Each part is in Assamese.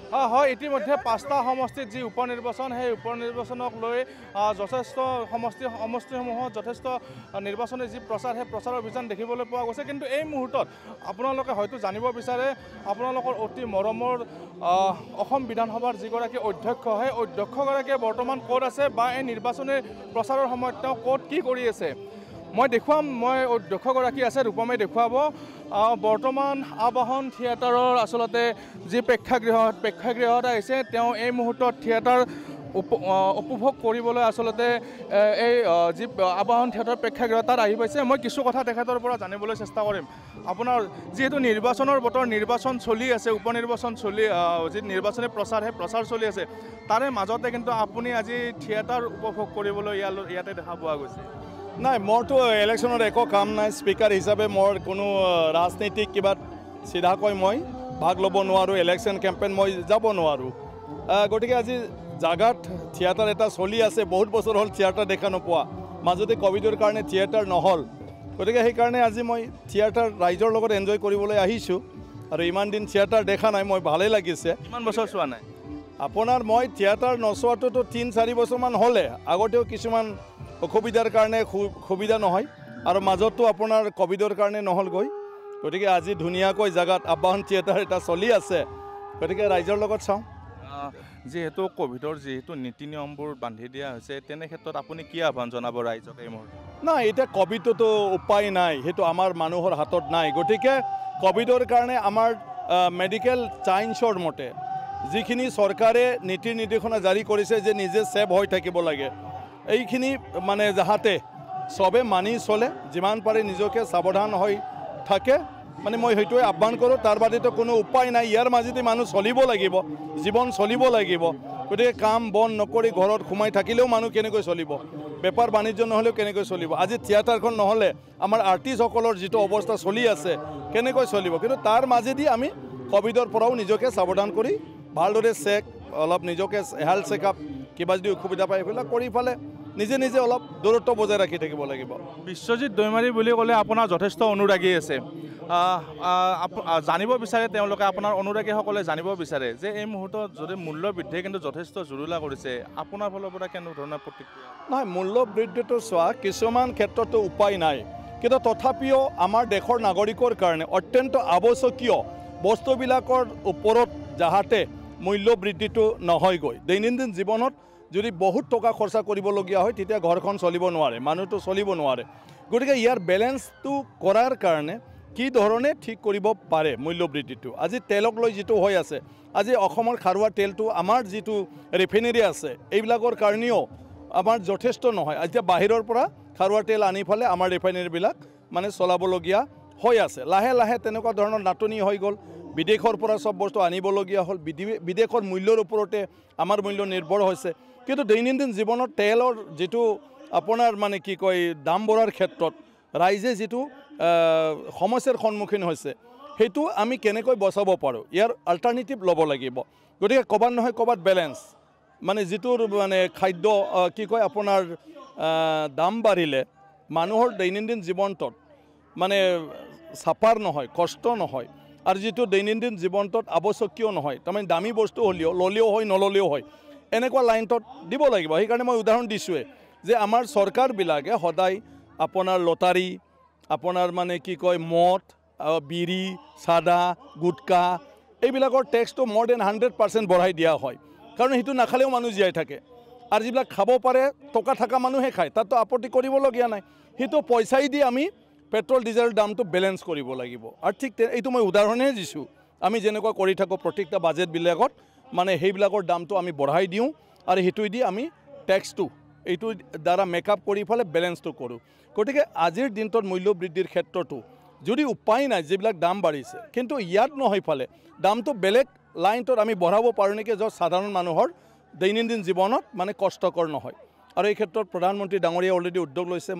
হয় ইতিমধ্যে 5টা সমষ্টিত যি উপনিৰ্বাচন সেই উপনিৰ্বাচনক লৈ যথেষ্ট সমষ্টিসমূহত যথেষ্ট নিৰ্বাচনী যি প্ৰচাৰ সেই প্ৰচাৰ অভিযান দেখিবলৈ পোৱা গৈছে কিন্তু এই মুহূৰ্তত আপোনালোকে হয়তো জানিব বিচাৰে আপোনালোকৰ অতি মৰমৰ অসম বিধানসভাৰ যিগৰাকী অধ্যক্ষ সেই অধ্যক্ষগৰাকীয়ে বৰ্তমান ক'ত আছে বা এই নিৰ্বাচনী প্ৰচাৰৰ সময়ত তেওঁ ক'ত কি কৰি আছে মই দেখুৱাম মই অধ্যক্ষগৰাকী আছে ৰূপমে দেখুৱাব বৰ্তমান আবাহন থিয়েটাৰৰ আচলতে যি প্ৰেক্ষাগৃহত আহিছে তেওঁ এই মুহূৰ্তত থিয়েটাৰ উপভোগ কৰিবলৈ আচলতে এই যি আবাহন থিয়েটাৰ প্ৰেক্ষাগৃহ তাত আহি পাইছে মই কিছু কথা তেখেতৰ পৰা জানিবলৈ চেষ্টা কৰিম আপোনাৰ যিহেতু নিৰ্বাচনৰ বতৰ নিৰ্বাচন চলি আছে উপনিৰ্বাচন চলি যি নিৰ্বাচনী প্ৰচাৰ সেই প্ৰচাৰ চলি আছে তাৰে মাজতে কিন্তু আপুনি আজি থিয়েটাৰ উপভোগ কৰিবলৈ ইয়াতে দেখা পোৱা গৈছে নাই মোৰতো ইলেকশ্যনত একো কাম নাই স্পীকাৰ হিচাপে মোৰ কোনো ৰাজনীতিক কিবা চিধাকৈ মই ভাগ ল'ব নোৱাৰোঁ ইলেকশ্যন কেম্পেইন মই যাব নোৱাৰোঁ গতিকে আজি জাগাত থিয়েটাৰ এটা চলি আছে বহুত বছৰ হ'ল থিয়েটাৰ দেখা নোপোৱা মাজতে ক'ভিডৰ কাৰণে থিয়েটাৰ নহ'ল গতিকে সেইকাৰণে আজি মই থিয়েটাৰ ৰাইজৰ লগত এনজয় কৰিবলৈ আহিছোঁ আৰু ইমান দিন থিয়েটাৰ দেখা নাই মই ভালেই লাগিছে ইমান বছৰ চোৱা নাই আপোনাৰ মই থিয়েটাৰ নচোৱাটোতো 3-4 বছৰমান হ'লে আগতেও কিছুমান অসুবিধাৰ কাৰণে সুবিধা নহয় আৰু মাজতো আপোনাৰ ক'ভিডৰ কাৰণে নহ'লগৈ গতিকে আজি ধুনীয়াকৈ জাগাত আবাহন থিয়েটাৰ এটা চলি আছে গতিকে ৰাইজৰ লগত চাওঁ যিহেতু ক'ভিডৰ যিহেতু নীতি নিয়মবোৰ বান্ধি দিয়া হৈছে তেনে ক্ষেত্ৰত আপুনি কি আহ্বান জনাব ৰাইজক এই মুহূৰ্তত নাই এতিয়া ক'ভিডটোতো উপায় নাই সেইটো আমাৰ মানুহৰ হাতত নাই গতিকে ক'ভিডৰ কাৰণে আমাৰ মেডিকেল চায়েন্সৰ মতে যিখিনি চৰকাৰে নীতি নিৰ্দেশনা জাৰি কৰিছে যে নিজে ছেভ হৈ থাকিব লাগে এইখিনি মানে যাহাতে চবে মানি চলে যিমান পাৰে নিজকে সাৱধান হৈ থাকে মানে মই সেইটোৱে আহ্বান কৰোঁ তাৰ বাদেতো কোনো উপায় নাই ইয়াৰ মাজতে মানুহ চলিব লাগিব জীৱন চলিব লাগিব গতিকে কাম বন নকৰি ঘৰত সোমাই থাকিলেও মানুহ কেনেকৈ চলিব বেপাৰ বাণিজ্য নহ'লেও কেনেকৈ চলিব আজি থিয়েটাৰখন নহ'লে আমাৰ আৰ্টিষ্টসকলৰ যিটো অৱস্থা চলি আছে কেনেকৈ চলিব কিন্তু তাৰ মাজেদি আমি ক'ভিডৰ পৰাও নিজকে সাৱধান কৰি ভালদৰে চেক অলপ নিজকে হেল্থ চেকআপ কিবা যদি অসুবিধা পায় এইবিলাক কৰি ফালে নিজে নিজে অলপ দূৰত্ব বজাই ৰাখি থাকিব লাগিব বিশ্বজিৎ দৈমাৰী বুলি ক'লে আপোনাৰ যথেষ্ট অনুৰাগী আছে জানিব বিচাৰে তেওঁলোকে আপোনাৰ অনুৰাগীসকলে জানিব বিচাৰে যে এই মুহূৰ্তত যদি মূল্য বৃদ্ধিয়ে কিন্তু যথেষ্ট জুৰুলা কৰিছে আপোনাৰ ফালৰ পৰা কেনে ধৰণৰ প্ৰতিক্ৰিয়া নাই মূল্য বৃদ্ধিটো চোৱা কিছুমান ক্ষেত্ৰতো উপায় নাই কিন্তু তথাপিও আমাৰ দেশৰ নাগৰিকৰ কাৰণে অত্যন্ত আৱশ্যকীয় বস্তুবিলাকৰ ওপৰত যাহাতে মূল্য বৃদ্ধিটো নহয়গৈ দৈনন্দিন জীৱনত যদি বহুত টকা খৰচা কৰিবলগীয়া হয় তেতিয়া ঘৰখন চলিব নোৱাৰে মানুহটো চলিব নোৱাৰে গতিকে ইয়াৰ বেলেঞ্চটো কৰাৰ কাৰণে কি ধৰণে ঠিক কৰিব পাৰে মূল্য বৃদ্ধিটো আজি তেলক লৈ যিটো হৈ আছে আজি অসমৰ খাৰুৱা তেলটো আমাৰ যিটো ৰিফাইনেৰী আছে এইবিলাকৰ কাৰণেও আমাৰ যথেষ্ট নহয় এতিয়া বাহিৰৰ পৰা খাৰুৱা তেল আনি ফালে আমাৰ ৰিফাইনেৰীবিলাক মানে চলাবলগীয়া হৈ আছে লাহে লাহে তেনেকুৱা ধৰণৰ নাটনি হৈ গ'ল বিদেশৰ পৰা সব বস্তু আনিবলগীয়া হ'ল বিদেশৰ মূল্যৰ ওপৰতে আমাৰ মূল্য নিৰ্ভৰ হৈছে কিন্তু দৈনন্দিন জীৱনত তেলৰ যিটো আপোনাৰ মানে কি কয় দাম বঢ়াৰ ক্ষেত্ৰত ৰাইজে যিটো সমস্যাৰ সন্মুখীন হৈছে সেইটো আমি কেনেকৈ বচাব পাৰোঁ ইয়াৰ অল্টাৰনেটিভ ল'ব লাগিব গতিকে ক'বাত নহয় ক'বাত বেলেঞ্চ মানে যিটোৰ মানে খাদ্য কি কয় আপোনাৰ দাম বাঢ়িলে মানুহৰ দৈনন্দিন জীৱনটোত মানে চাপাৰ নহয় কষ্ট নহয় আৰু যিটো দৈনন্দিন জীৱনটোত আৱশ্যকীয় নহয় তাৰমানে দামী বস্তু হ'লেও ল'লেও হয় নল'লেও হয় এনেকুৱা লাইনটোত দিব লাগিব সেইকাৰণে মই উদাহৰণ দিছোঁৱে যে আমাৰ চৰকাৰবিলাকে সদায় আপোনাৰ লটাৰী আপোনাৰ মানে কি কয় মদ বিড়ি চাদা গুটকা এইবিলাকৰ টেক্সটো মোৰ দেন 100% বঢ়াই দিয়া হয় কাৰণ সেইটো নাখালেও মানুহ জীয়াই থাকে আৰু যিবিলাক খাব পাৰে টকা থকা মানুহে খায় তাততো আপত্তি কৰিবলগীয়া নাই সেইটো পইচাই দি আমি পেট্ৰল ডিজেলৰ দামটো বেলেঞ্চ কৰিব লাগিব আৰু ঠিক এইটো মই উদাহৰণহে দিছোঁ আমি যেনেকুৱা কৰি থাকোঁ প্ৰত্যেকটা বাজেটবিলাকত মানে সেইবিলাকৰ দামটো আমি বঢ়াই দিওঁ আৰু সেইটোৱেদি আমি টেক্সটো এইটো দ্বাৰা মেকআপ কৰি ফালে বেলেঞ্চটো কৰোঁ গতিকে আজিৰ দিনটোত মূল্য বৃদ্ধিৰ ক্ষেত্ৰতো যদি উপায় নাই যিবিলাক দাম বাঢ়িছে কিন্তু ইয়াত নহয় ফালে দামটো বেলেগ লাইনটোত আমি বঢ়াব পাৰোঁ নেকি য'ত সাধাৰণ মানুহৰ দৈনন্দিন জীৱনত মানে কষ্টকৰ নহয় আৰু এই ক্ষেত্ৰত প্ৰধানমন্ত্ৰী ডাঙৰীয়া অলৰেডি উদ্যোগ লৈছে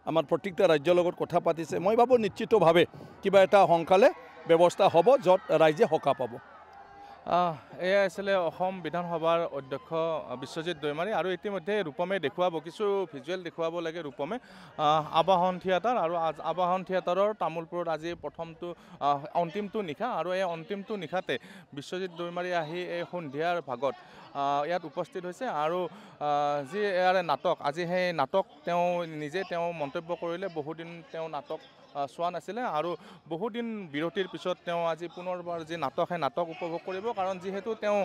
আমাৰ প্ৰত্যেকটা ৰাজ্যৰ লগত কথা পাতিছে মই ভাবোঁ নিশ্চিতভাৱে কিবা এটা সোনকালে ব্যৱস্থা হ'ব য'ত ৰাইজে সকাহ পাব এয়া আছিলে অসম বিধানসভাৰ অধ্যক্ষ বিশ্বজিৎ দৈমাৰী আৰু ইতিমধ্যে ৰূপমে দেখুৱাব কিছু ভিজুৱেল দেখুৱাব লাগে ৰূপমে আবাহন থিয়েটাৰ আৰু আবাহন থিয়েটাৰৰ তামোলপুৰত আজি প্ৰথমটো অন্তিমটো নিশা আৰু এই অন্তিমটো নিশাতে বিশ্বজিৎ দৈমাৰী আহি এই সন্ধিয়াৰ ভাগত ইয়াত উপস্থিত হৈছে আৰু যি ইয়াৰে নাটক আজি সেই নাটক তেওঁ মন্তব্য কৰিলে বহুদিন তেওঁ নাটক চোৱা নাছিলে আৰু বহুদিন বিৰতিৰ পিছত তেওঁ আজি পুনৰবাৰ যি নাটক সেই নাটক উপভোগ কৰিব কাৰণ যিহেতু তেওঁ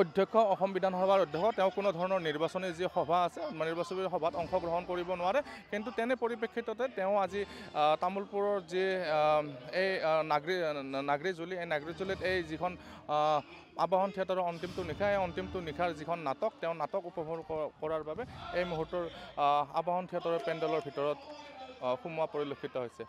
অধ্যক্ষ অসম বিধানসভাৰ অধ্যক্ষ তেওঁ কোনো ধৰণৰ নিৰ্বাচনী যি সভা আছে নিৰ্বাচনী সভাত অংশগ্ৰহণ কৰিব নোৱাৰে কিন্তু তেনে পৰিপ্ৰেক্ষিততে তেওঁ আজি তামোলপুৰৰ যি এই নাগৰিজুলি এই নাগৰিজুলিত এই যিখন আবাহন থিয়েটাৰৰ অন্তিমটো নিশা এই অন্তিমটো নিশাৰ যিখন নাটক তেওঁ নাটক উপভোগ কৰাৰ বাবে এই মুহূৰ্তৰ আবাহন থিয়েটাৰৰ পেণ্ডেলৰ ভিতৰত সোমোৱা পৰিলক্ষিত হৈছে।